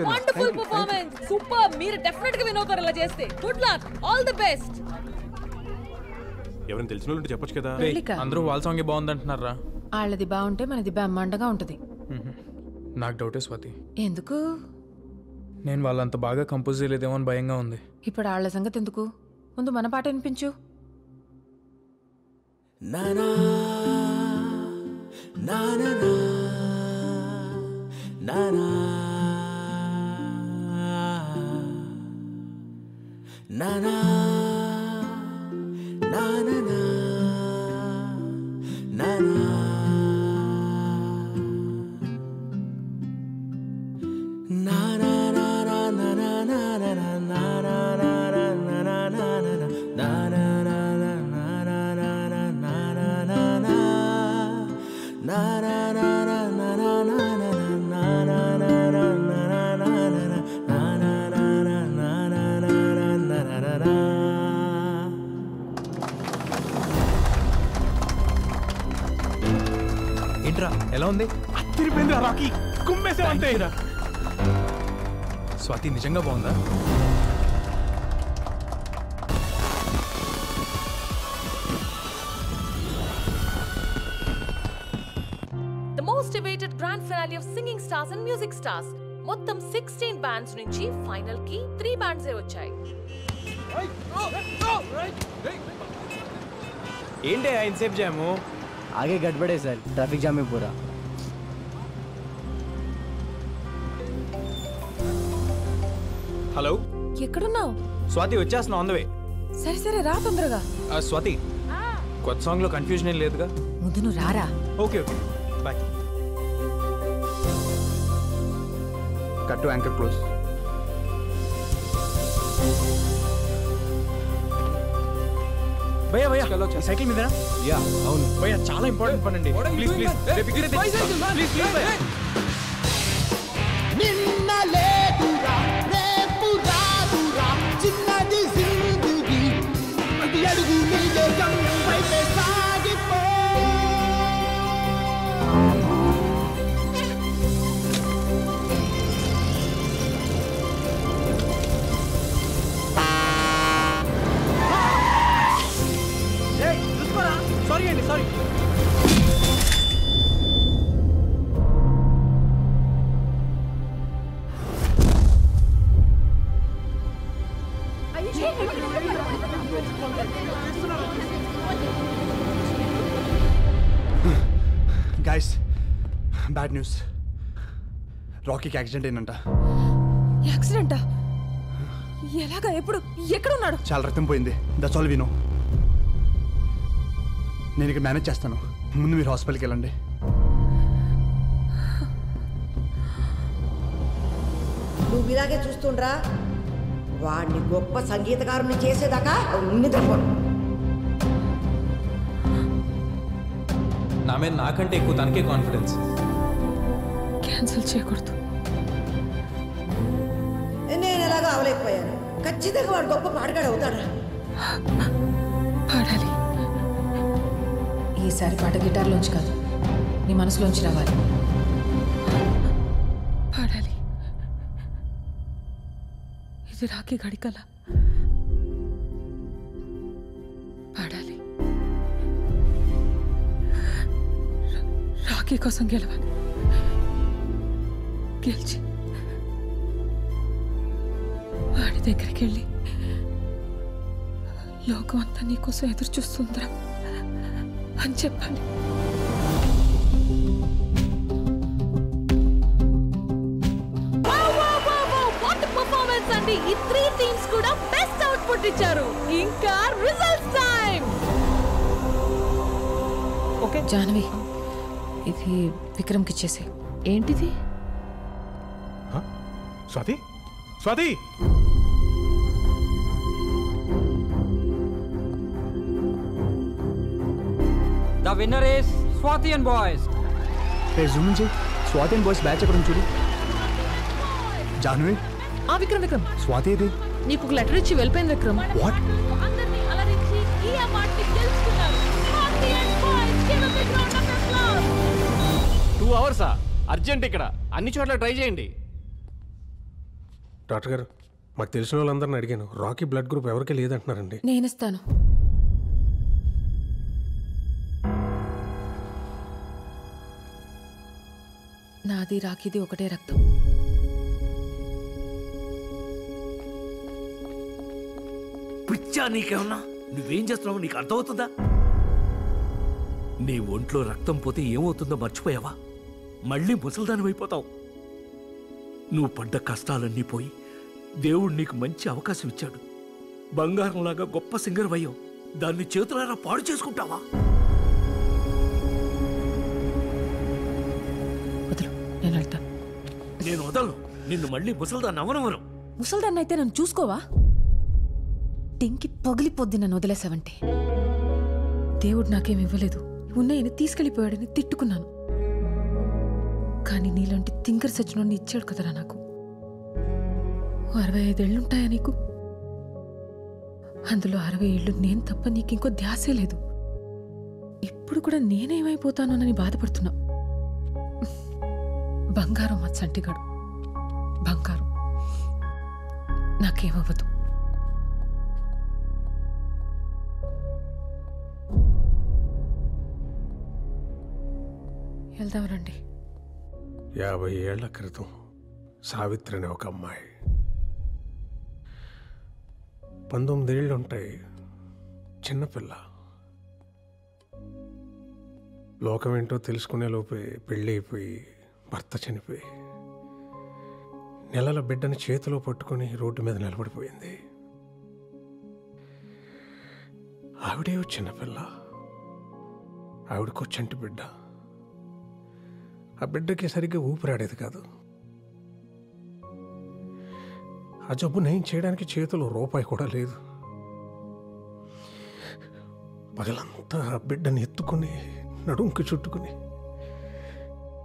Wonderful performance, super. మీరు definite గా win అవుతారు ఇలా చేస్తే. Good luck, all the best. ఎవరైనా తెలిసిన వాళ్ళు చెప్పొచ్చు కదా. అందరూ వాళ్ళ సాంగ్ బాగుందంటున్నారా? వాళ్ళది బాగుంటే మనది బ్రహ్మాండంగా ఉంటది. నాకు డౌటే స్వాతి. ఎందుకు? నేను వాళ్ళంత బాగా కంపోజ్ చేయలేదేమో అని భయంగా ఉంది. ఇప్పుడు వాళ్ళ సంగతి ఎందుకు, ముందు మన పాట వినిపించు. నానా నానా నానా నానా నానా నానా ఏంట్రా ఎలా ఉంది? అత్తిరిపోయిందిరా రాకీ, కుమ్మేసావంతే. స్వాతి నిజంగా బాగుందా? The most awaited grand finale of Singing Stars and Music Stars. మొత్తం 16 బ్యాండ్స్ నుంచి ఫైనల్ కి 3 బ్యాండ్స్ వచ్చాయి. ఏంటి ఇన్సేపు జాము? आगे गड़बड़े सर, ट्रैफिक जाम में पूरा. హలో, ఎక్కడున్నావు? స్వాతి వచ్చేస్తున్నా, ఆన్ ద వే. సరే సరే రా తొందరగా. స్వాతి, కొత్త సాంగ్ లో కన్ఫ్యూజన్ ఏం లేదుగా? ముందు నువ్వు రారా. Okay okay, bye. Cut to anchor close. భయ్యా భయ్యా సైకిల్ మీదేనా? యా అవును భయ్యా, చాలా ఇంపార్టెంట్ పని అండి. ప్లీజ్ ప్లీజ్ ప్లీజ్ ప్లీజ్ భయ్యా. నిన్న లేదురా రేపు రాదురా చిన్నది జిందగీ అది అడుగు నీదే గమ్యం వైపే సాగిపో. సారీ అండి, సారీ. Guys bad news. రాకీకి యాక్సిడెంట్ అయిందంట. యాక్సిడెంటా? ఎలాగా? ఎప్పుడు? ఎక్కడ ఉన్నాడు? చాలా రక్తం పోయింది. That's all we know. నేను ఇక్కడ మేనేజ్ చేస్తాను, ముందు మీరు హాస్పిటల్కి వెళ్ళండి. నువ్వు ఇలాగే చూస్తుండ్రా, వాడిని గొప్ప సంగీతకారుని చేసేదాకా నిద్రపోను. నా మీద నాకంటే ఎక్కువ తనకే కాన్ఫిడెన్స్. క్యాన్సిల్ చేయకూడదు. నేను ఎలాగో అవలేకపోయాను. ఖచ్చితంగా వాడు గొప్ప పాటగాడు అవుతాడా? పాడాలి. ఈసారి పాట గిటార్లోంచి కాదు, నీ మనసులోంచి రావాలి. పాడాలి. ఇది రాకీ గడికల. పాడాలి. రాకీ కోసం గెలవాలి. గెలిచి వాడి దగ్గరికి వెళ్ళి లోకం అంతా నీకోసం ఎదురు చూస్తుందిరా అని చెప్పాలి. పర్ఫార్మెన్స్ అండి. ఈ 3 టీమ్స్ కూడా బెస్ట్ అవుట్పుట్ ఇచ్చారు. ఇంకా రిజల్ట్స్ టైం. ఓకే జాహ్నవి, ఇది విక్రమ్కి ఇచ్చేసే. ఏంటిది? Swathi, Swathi. The winner is Swati and Boys. Hey, zoom in చేయి. స్వాతి అండ్ బాయ్స్ బ్యాచ్ ఎక్కడ చూడు. జాహ్నవి. విక్రమ్ విక్రమ్, స్వాతి ఇది. నీకు ఒక లెటర్ ఇచ్చి వెళ్ళిపోయింది విక్రమ్. వాట్? అందరినీ అలరించి ఈ అవార్డుని గెలుచుకున్నారు. Swati and Boys, give a big round of applause. అవర్సా? అర్జెంట్ ఇక్కడ, అన్ని చోట్ల ట్రై చేయండి. డాక్టర్ గారు, మాకు తెలిసిన వాళ్ళందరిని అడిగాను, రాకీ బ్లడ్ గ్రూప్ ఎవరికీ లేదంటున్నారండి. నేనిస్తాను. నాది రాకీది ఒకటే రక్తం. పిచ్చా నీకేమన్నా? నువ్వేం చేస్తున్నావు నీకు అర్థమవుతుందా? నీ ఒంట్లో రక్తం పోతే ఏమవుతుందో మర్చిపోయావా? మళ్ళీ ముసల్దాని అయిపోతావు. నువ్వు పడ్డ కష్టాలన్నీ పోయి దేవుడు నీకు మంచి అవకాశం ఇచ్చాడు. బంగారంలాగా గొప్ప సింగర్ అయ్యావు. దాన్ని చేతులారా పాడు చేసుకుంటావా? నేను వెళ్తాను. నేను వదలను. నిన్ను మళ్ళీ ముసల్దాన్ని అవనవరం. ముసల్దాన్ని అయితే నన్ను చూసుకోవా? టెంకి పగిలిపోద్ది నన్ను వదిలేసావంటే. దేవుడు నాకేం ఇవ్వలేదు, ఉన్నాయని తీసుకెళ్ళిపోయాడని తిట్టుకున్నాను. కానీ నీలాంటి తింకర్ సచ్చినోడిని ఇచ్చాడు కదరా నాకు. 65 ఏళ్ళుంటాయా నీకు? అందులో 60 ఏళ్ళు నేను తప్ప నీకింకో ధ్యాసే లేదు. ఇప్పుడు కూడా నేనేమైపోతానోనని బాధపడుతున్నా. బంగారం మా చంటిగాడు, బంగారం. నాకేమవ్వదు. వెళ్దాం రండి. 50 ఏళ్ల క్రితం సావిత్రి అనే ఒక అమ్మాయి, 19 ఏళ్ళు ఉంటాయి, చిన్నపిల్ల. లోకం ఏంటో తెలుసుకునే లోపే పెళ్ళి అయిపోయి భర్త చనిపోయి నెలల బిడ్డని చేతిలో పట్టుకొని రోడ్డు మీద నిలబడిపోయింది. ఆవిడే చిన్నపిల్ల, ఆవిడకో చంటి బిడ్డ. ఆ బిడ్డకి సరిగ్గా ఊపిరాడేది కాదు. ఆ జబ్బు నయం చేయడానికి చేతిలో రూపాయి కూడా లేదు. పగలంతా ఆ బిడ్డని ఎత్తుకుని నడుంకి చుట్టుకుని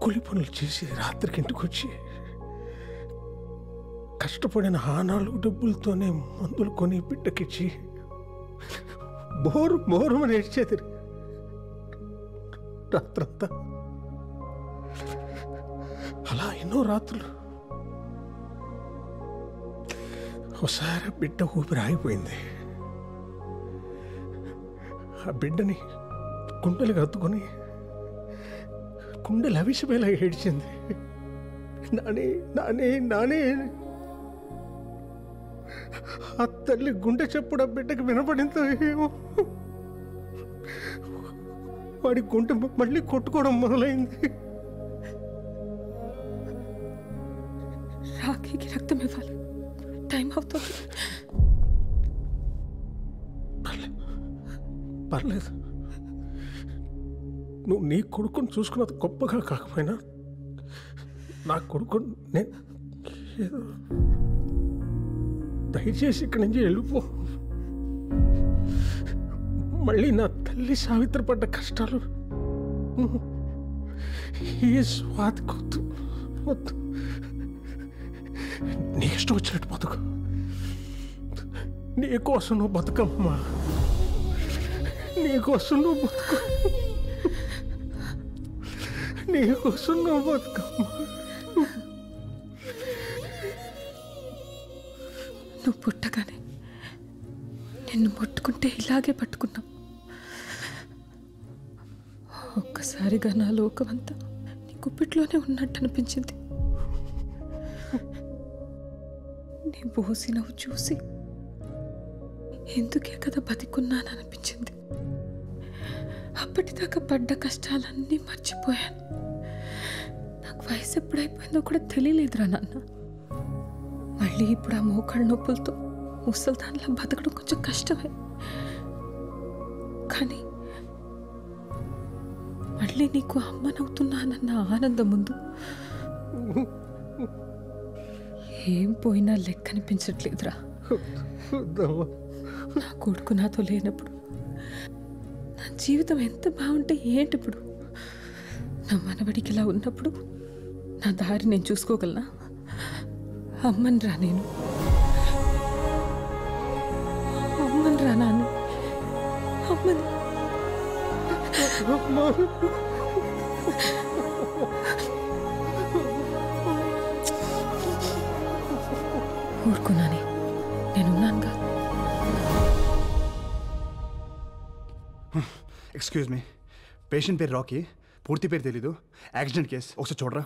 కూలి పనులు చేసి రాత్రికి ఇంటికి వచ్చి కష్టపడిన ఆ 4 డబ్బులతోనే మందులు కొని బిడ్డకిచ్చి బోరు బోరుమని ఏడ్చేది రాత్రంతా. అలా ఎన్నో రాత్రులు. ఒకసారి బిడ్డ ఊపిరి ఆగిపోయింది. ఆ బిడ్డని గుండెలకు హత్తుకొని గుండెలు అవిసిపోయేలా ఏడ్చింది. నానే నానే నానే. ఆ తల్లి గుండె చప్పుడు ఆ బిడ్డకి వినపడిందో ఏమో. వాడి గుండె మళ్ళీ కొట్టుకోవడం మొదలైంది. రాఖీకి రక్తం ఇవ్వాలి, టైం అవుతుంది. పర్లేదు, నువ్వు నీ కొడుకుని చూసుకున్నది గొప్పగా కాకపోయినా నా కొడుకు నేను ఏదో దయచేసి ఇక్కడి నుంచి వెళ్ళిపో. మళ్ళీ నా తల్లి సావిత్రి పడ్డ కష్టాలు ఈ స్వాతి కొద్దు వద్దు. నీ ఇష్టం వచ్చినట్టు బతుకు. నీకోసం నువ్వు బతుకమ్మా, నీకోసం నువ్వు బతుకు, నీకోసం నువ్వు బతుకమ్మా. నువ్వు పుట్టగానే నిన్ను ముట్టుకుంటే ఇలాగే పట్టుకున్నావు. ఒక్కసారిగా నా లోకమంతా నీ గుప్పిట్లోనే ఉన్నట్టు అనిపించింది. నీ బోసి నవ్వు చూసి ఎందుకే కదా బతికున్నాను అనిపించింది. అప్పటిదాకా పడ్డ కష్టాలన్నీ మర్చిపోయాను. నాకు వయసు ఎప్పుడైపోయిందో కూడా తెలియలేదురా నాన్న. మళ్ళీ ఇప్పుడు ఆ మోకాళ్ళ నొప్పులతో ముసల్దాన్లా బతకడం కొంచెం కష్టమే. కానీ మళ్ళీ నీకు అమ్మనవుతున్నానన్న ఆనందం ముందు ఏం పోయినా లెక్కనిపించట్లేదురా. నా కొడుకు నాతో లేనప్పుడు నా జీవితం ఎంత బాగుంటే ఏంటి ఇప్పుడు? నా మనవడికి ఇలా ఉన్నప్పుడు నా దారి నేను చూసుకోగలనా? అమ్మని రా, నేను అమ్మని రా నాన్న, అమ్మని. ఎక్స్క్యూజ్ మీ, పేషెంట్ పేరు రాకీ, పూర్తి పేరు తెలీదు, యాక్సిడెంట్ కేసు, ఒకసారి చూడరా.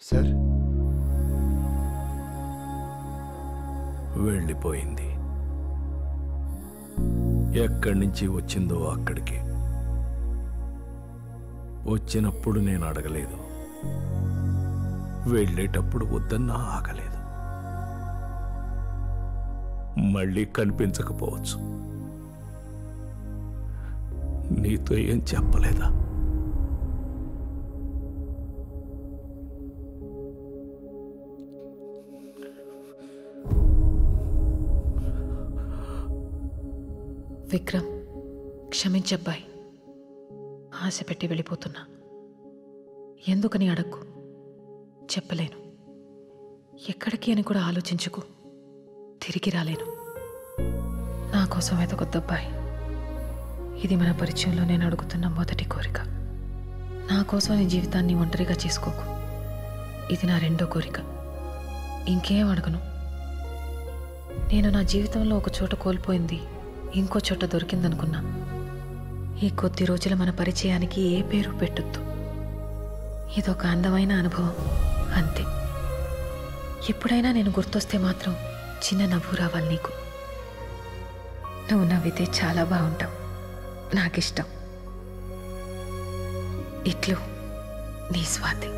సార్ వెళ్ళిపోయింది. ఎక్కడి నుంచి వచ్చిందో అక్కడికి. వచ్చినప్పుడు నేను అడగలేదు, వెళ్ళేటప్పుడు వద్దన్నా ఆగలేదు. మళ్ళీ కనిపించకపోవచ్చు. నీతో ఏం చెప్పలేదా? విక్రమ్, క్షమించబ్బాయి. ఆశ పెట్టి వెళ్ళిపోతున్నా. ఎందుకని అడక్కు, చెప్పలేను. ఎక్కడికి అని కూడా ఆలోచించుకు. తిరిగి రాలేను. నా కోసం వెతకొద్దబ్బాయి. ఇది మన పరిచయంలో నేను అడుగుతున్న మొదటి కోరిక. నా కోసం నీ జీవితాన్ని ఒంటరిగా చేసుకోకు. ఇది నా రెండో కోరిక. ఇంకేం అడగను. నేను నా జీవితంలో ఒక చోట కోల్పోయింది ఇంకో చోట దొరికిందనుకున్నా. ఈ కొద్ది రోజుల మన పరిచయానికి ఏ పేరు పెట్టొద్దు. ఇదొక అందమైన అనుభవం అంతే. ఎప్పుడైనా నేను గుర్తొస్తే మాత్రం చిన్న నవ్వు రావాలి నీకు. నువ్వు నవ్వితే చాలా బాగుంటావు. నాకిష్టం. ఇట్లు నీ స్వాతి.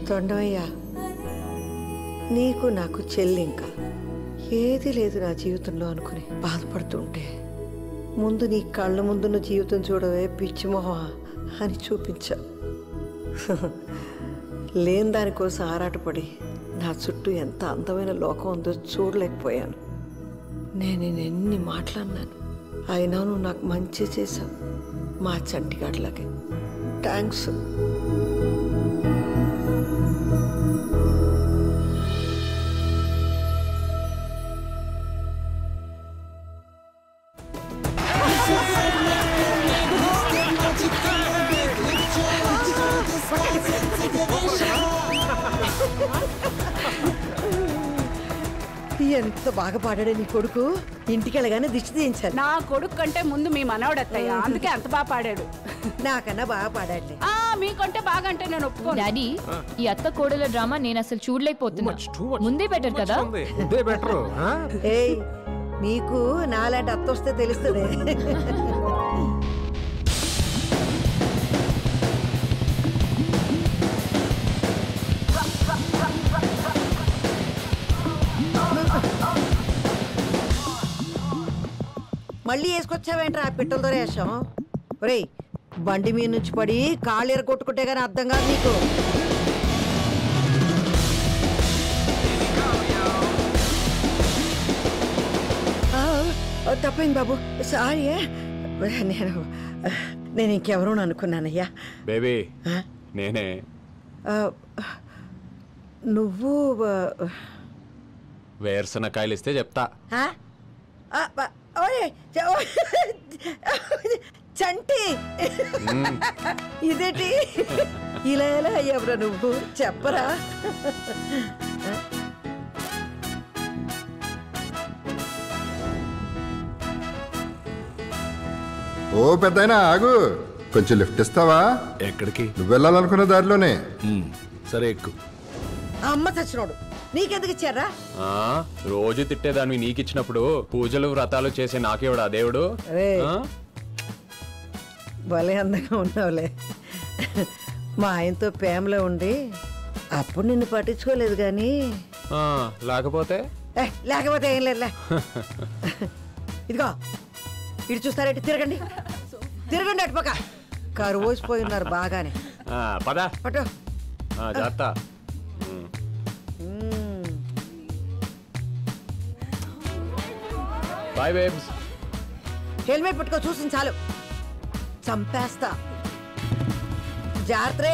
తొండమయ్యా, నీకు నాకు చెల్లి ఇంకా ఏది లేదు నా జీవితంలో అనుకుని బాధపడుతుంటే ముందు నీ కళ్ళ ముందున్న జీవితం చూడవే పిచ్చిమోహమా అని చూపించా. లేని దానికోసం ఆరాటపడి నా చుట్టూ ఎంత అందమైన లోకం ఉందో చూడలేకపోయాను. నేను ఎన్ని మాట్లాడినాను, అయినా నువ్వు నాకు మంచి చేశావు. మా చంటిగాడిలాగే. థ్యాంక్స్. ఎంత బాగా పాడాడే నీ కొడుకు. ఇంటికి వెళ్ళగానే దిష్టి తీయించాను. నా కొడుకు కంటే ముందు మీ మనవడు అత్తయ్య, అందుకే అంత బాగా పాడాడు. నాకన్నా బాగా పాడాడు. మీకంటే బాగా అంటే నేను ఒప్పుకోను. డాడీ, ఈ అత్త కోడల డ్రామా నేను అసలు చూడలేకపోతున్నా. ముందే బెటర్ కదా. ఏయ్, నీకు నాలాంటి అత్త వస్తే తెలుస్తుంది. మళ్ళీ వేసుకొచ్చావేంట్రా ఆ పిట్టలతో వేషం? ఒరేయ్, బండి మీద నుంచి పడి కాళ్ళు ఎరగొట్టుకుంటే కానీ అర్థం కాదు నీకు. తప్పైంది బాబు, సారీ. నేను ఇంకెవరూ అనుకున్నానయ్యా. బేబీ నేనే. నువ్వు వేరుశనకాయలు ఇస్తే చెప్తా. చంటి, ఇదేంటి ఇలా ఎలా అయ్యావురా నువ్వు? చెప్పరా. ఓ పెద్దయినా ఆగు, కొంచెం లిఫ్ట్ ఇస్తావా? ఎక్కడికి? నువ్వు వెళ్ళాలనుకున్న దారిలోనే. సరే ఎక్కు. అమ్మ చచ్చినోడు నీకెందుకు ఇచ్చారా? రోజు తిట్టేదాన్ని నీకిచ్చినప్పుడు పూజలు వ్రతాలు చేసే నాకేవాడు ఆ దేవుడు? భలే అందంగా ఉన్నావులే. మా ఆయనతో ప్రేమలో ఉండి అప్పుడు నిన్ను పట్టించుకోలేదు కానీ లేకపోతే ఏం లేదులే. ఇదిగో ఇటు చూస్తారేంటి? తిరగండి తిరగండి అటుపక్క. కరువు వచ్చిపోయి ఉన్నారు బాగానే. పదా పట్టు జాగ్రత్త. Bye babes. హెల్మెట్ పెట్టుకో, చూసింది చాలు, చంపేస్తా. జాగ్రత్త.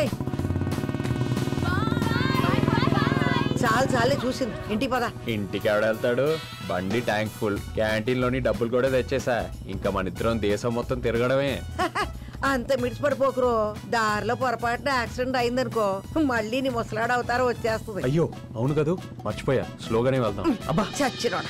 చాలు చాలే చూసింది, ఇంటికి పదా. ఇంటికి ఎవడ వెళ్తాడు? బండి ట్యాంక్ ఫుల్, క్యాంటీన్ లోని డబ్బులు కూడా తెచ్చేసా. ఇంకా మన ఇద్దరం దేశం మొత్తం తిరగడమే. అంత మిడిచిపడిపోకురో, దారిలో పొరపాటున యాక్సిడెంట్ అయిందనుకో మళ్ళీ నీ ముసలాడు అవుతారో వచ్చేస్తుంది. అయ్యో అవును కదా, మర్చిపోయా. స్లోగానే వెళ్దాం. అబ్బా చచ్చినోడా.